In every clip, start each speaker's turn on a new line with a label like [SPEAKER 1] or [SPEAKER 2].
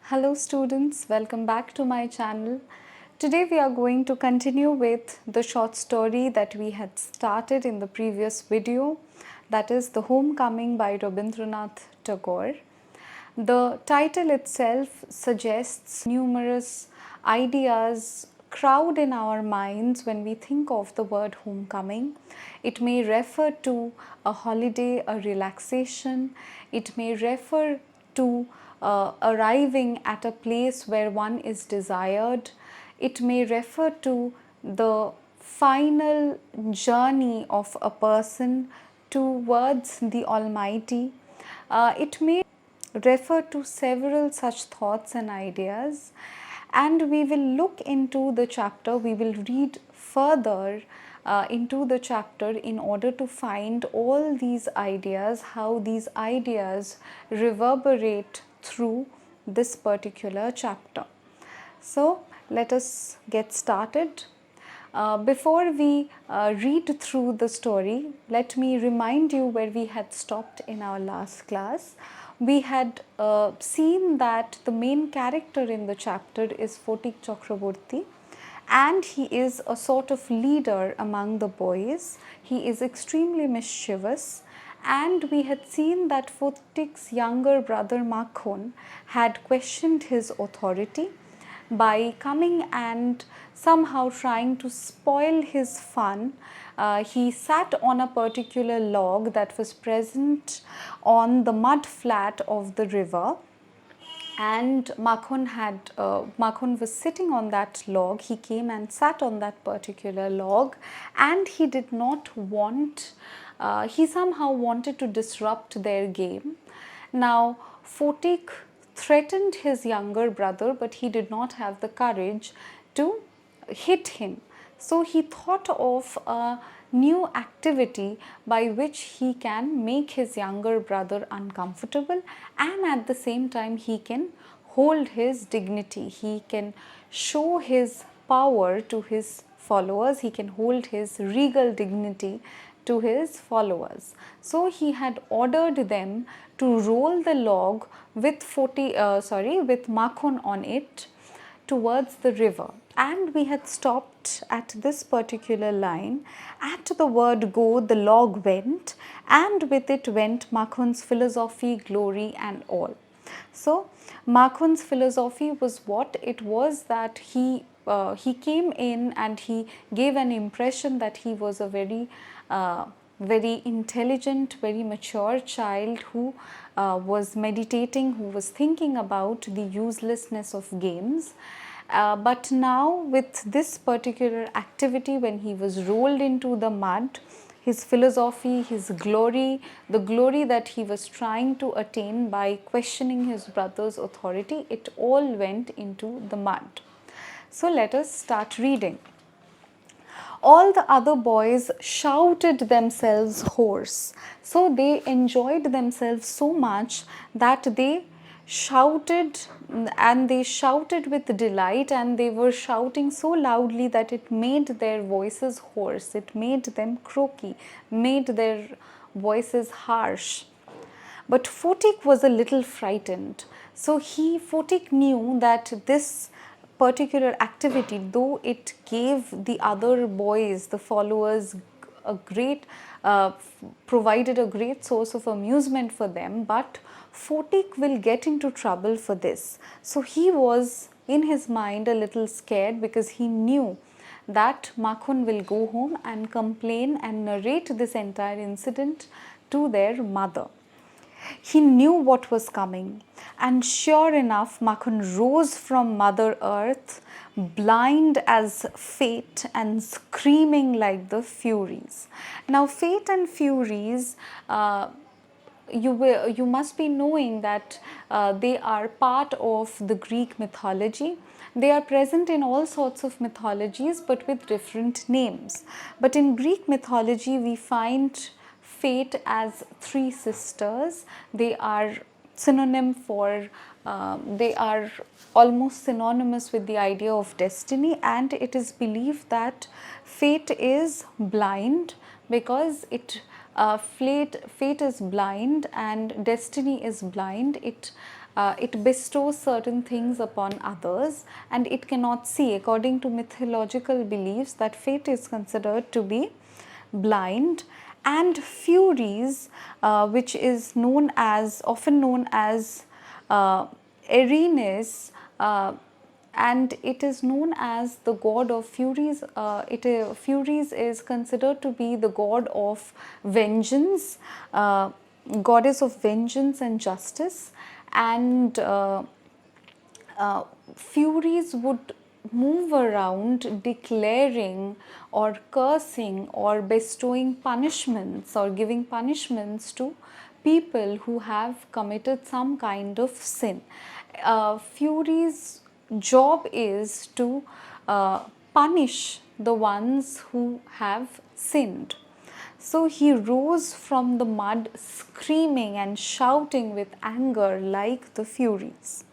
[SPEAKER 1] Hello students, welcome back to my channel. Today we are going to continue with the short story that we had started in the previous video, that is The Homecoming by Rabindranath Tagore. The title itself suggests numerous ideas crowd in our minds when we think of the word homecoming. It may refer to a holiday, a relaxation. It may refer to arriving at a place where one is desired. It may refer to the final journey of a person towards the Almighty. It may refer to several such thoughts and ideas, and we will look into the chapter, we will read further into the chapter in order to find all these ideas, how these ideas reverberate through this particular chapter. So let us get started. Before we read through the story, let me remind you where we had stopped in our last class. We had seen that the main character in the chapter is Phatik Chakraborty, and he is a sort of leader among the boys. He is extremely mischievous, and we had seen that Phatik's younger brother Makhon had questioned his authority by coming and somehow trying to spoil his fun. He sat on a particular log that was present on the mud flat of the river, and Makhon was sitting on that log. He came and sat on that particular log, and he did not want, he somehow wanted to disrupt their game. Now Phatik threatened his younger brother, but he did not have the courage to hit him. So he thought of a new activity by which he can make his younger brother uncomfortable, and at the same time he can hold his dignity. He can show his power to his followers. He can hold his regal dignity to his followers. So he had ordered them to roll the log with Makhon on it towards the river. And we had stopped at this particular line. At the word go, the log went, and with it went Makhon's philosophy, glory and all. So Makhon's philosophy was what? It was that he came in and he gave an impression that he was a very intelligent, very mature child who was meditating, who was thinking about the uselessness of games. But now with this particular activity, when he was rolled into the mud, his philosophy, his glory, the glory that he was trying to attain by questioning his brother's authority, it all went into the mud. So let us start reading. All the other boys shouted themselves hoarse. So they enjoyed themselves so much that they shouted, and they shouted with delight, and they were shouting so loudly that it made their voices hoarse. It made them croaky, made their voices harsh. But Phatik was a little frightened. So Phatik knew that this particular activity, though it gave the other boys, the followers, a great provided a great source of amusement for them, but Phatik will get into trouble for this. So he was in his mind a little scared, because he knew that Makhon will go home and complain and narrate this entire incident to their mother. He knew what was coming, and sure enough, Makhon rose from Mother Earth, blind as fate and screaming like the Furies. Now fate and Furies, you must be knowing that they are part of the Greek mythology. They are present in all sorts of mythologies, but with different names. But in Greek mythology, we find fate as three sisters. They are synonym for, they are almost synonymous with the idea of destiny, and it is believed that fate is blind because fate is blind and destiny is blind. It it bestows certain things upon others, and it cannot see. According to mythological beliefs, that fate is considered to be blind. And Furies, which is often known as Erinys, and it is known as the god of Furies. Furies is considered to be the god of vengeance, goddess of vengeance and justice, and Furies would move around declaring or cursing or bestowing punishments or giving punishments to people who have committed some kind of sin. Furies' job is to punish the ones who have sinned. So he rose from the mud screaming and shouting with anger like the Furies.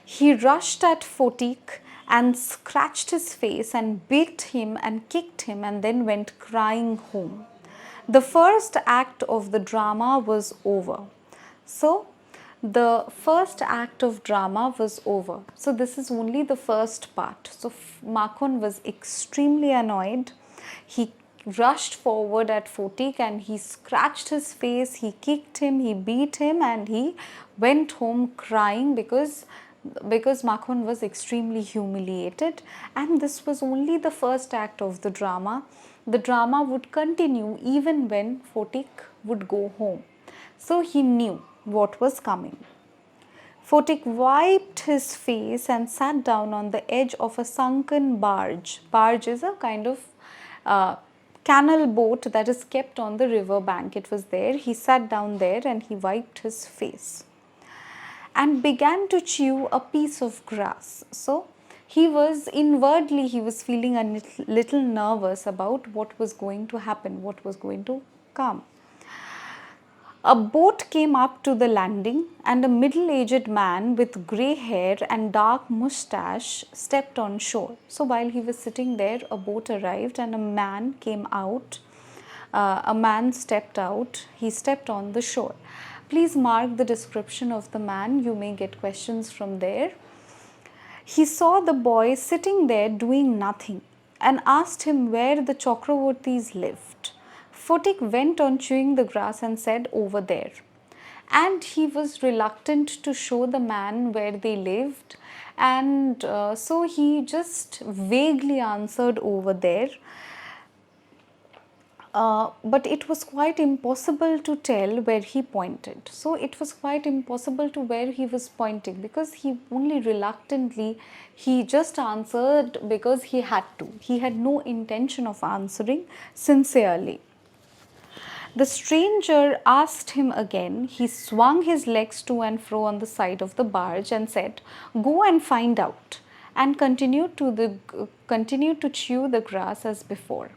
[SPEAKER 1] He rushed at Phatik and scratched his face and beat him and kicked him, and then went crying home. The first act of the drama was over. So the first act of drama was over. So this is only the first part. So Makhan was extremely annoyed. He rushed forward at Phatik and he scratched his face, he kicked him, he beat him, and he went home crying because Makhan was extremely humiliated. And this was only the first act of the drama. The drama would continue even when Phatik would go home. So he knew what was coming. Phatik wiped his face and sat down on the edge of a sunken barge. Barge is a kind of canal boat that is kept on the river bank. It was there. He sat down there and he wiped his face and began to chew a piece of grass. So he was feeling a little nervous about what was going to happen, what was going to come. A boat came up to the landing, and a middle-aged man with grey hair and dark moustache stepped on shore. So while he was sitting there, a boat arrived and a man came out. A man stepped out. He stepped on the shore. Please mark the description of the man. You may get questions from there. He saw the boy sitting there doing nothing and asked him where the Chakravartis lived. Phatik went on chewing the grass and said, over there. And he was reluctant to show the man where they lived, and so he just vaguely answered, over there. But it was quite impossible to tell where he pointed. So it was quite impossible to where he was pointing, because he only reluctantly, he just answered because he had to. He had no intention of answering sincerely. The stranger asked him again. He swung his legs to and fro on the side of the barge and said, go and find out, and continued to chew the grass as before.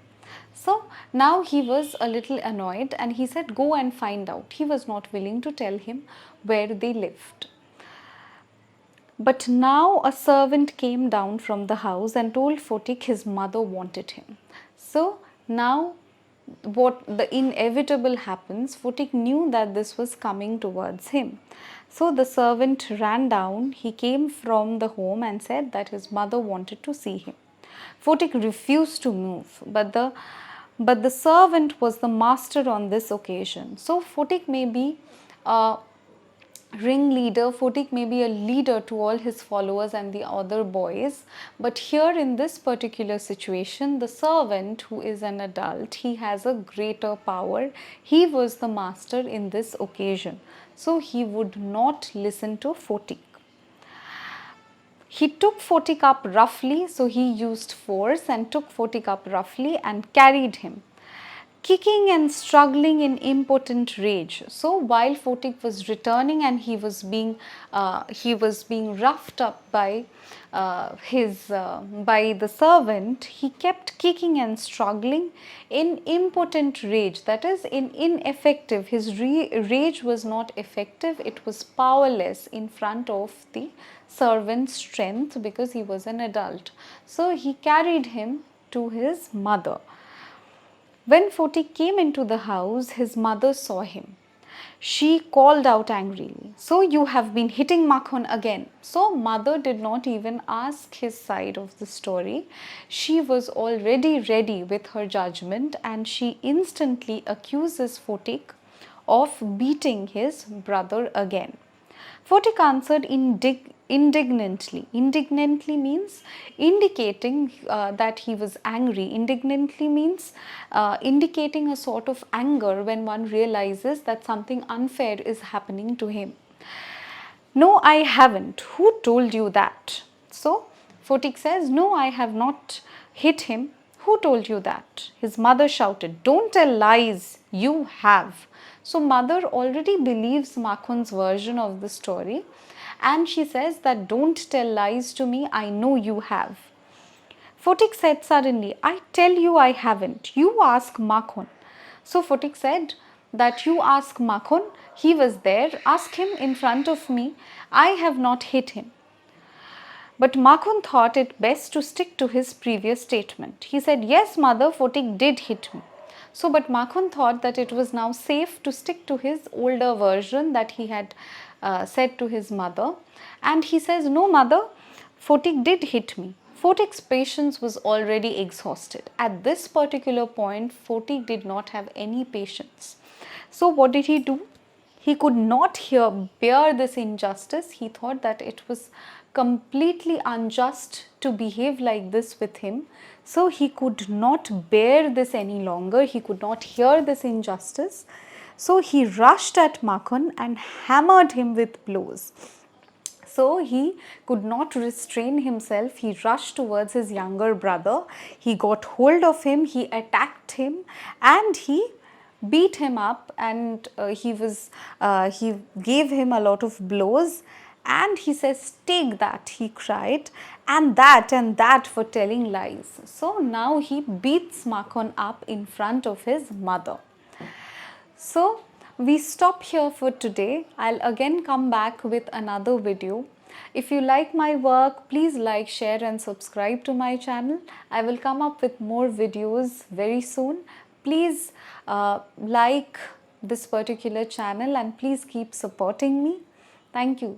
[SPEAKER 1] So now he was a little annoyed and he said, go and find out. He was not willing to tell him where they lived. But now a servant came down from the house and told Phatik his mother wanted him. So now what the inevitable happens, Phatik knew that this was coming towards him. So the servant ran down. He came from the home and said that his mother wanted to see him. Phatik refused to move, but the servant was the master on this occasion. So Phatik may be a ringleader, Phatik may be a leader to all his followers and the other boys, but here in this particular situation, the servant, who is an adult, he has a greater power. He was the master in this occasion, so he would not listen to Phatik. He took Phatik up roughly, so he used force and took Phatik up roughly and carried him, kicking and struggling in impotent rage. So while Phatik was returning and he was being roughed up by the servant, he kept kicking and struggling in impotent rage, that is in ineffective. His rage was not effective, it was powerless in front of the servant's strength, because he was an adult. So he carried him to his mother. When Phatik came into the house, his mother saw him. She called out angrily, "So you have been hitting Makhan again." So mother did not even ask his side of the story. She was already ready with her judgment, and she instantly accuses Phatik of beating his brother again. Phatik answered indignantly. Indignantly means indicating that he was angry. Indignantly means indicating a sort of anger when one realizes that something unfair is happening to him. "No, I haven't. Who told you that?" So Phatik says, "No, I have not hit him. Who told you that?" His mother shouted, "Don't tell lies. You have." So mother already believes Makhan's version of the story, and she says that, "Don't tell lies to me. I know you have." Phatik said suddenly, "I tell you I haven't. You ask Makhan." So Phatik said that, "You ask Makhan. He was there. Ask him in front of me. I have not hit him." But Makhan thought it best to stick to his previous statement. He said, "Yes, mother, Phatik did hit me." So, but Makhan thought that it was now safe to stick to his older version that he had said to his mother. And he says, "No, mother, Phatik did hit me." Phatik's patience was already exhausted. At this particular point, Phatik did not have any patience. So, what did he do? He could not bear this injustice. He thought that it was completely unjust to behave like this with him. So he could not bear this any longer. He could not hear this injustice. So he rushed at Makhan and hammered him with blows. So he could not restrain himself. He rushed towards his younger brother. He got hold of him. He attacked him and he beat him up, and he gave him a lot of blows, and he says, "Take that," he cried, and that for telling lies. So now he beats Makhan up in front of his mother. So we stop here for today. I'll again come back with another video. If you like my work, please like, share and subscribe to my channel. I will come up with more videos very soon. Please like this particular channel and please keep supporting me. Thank you.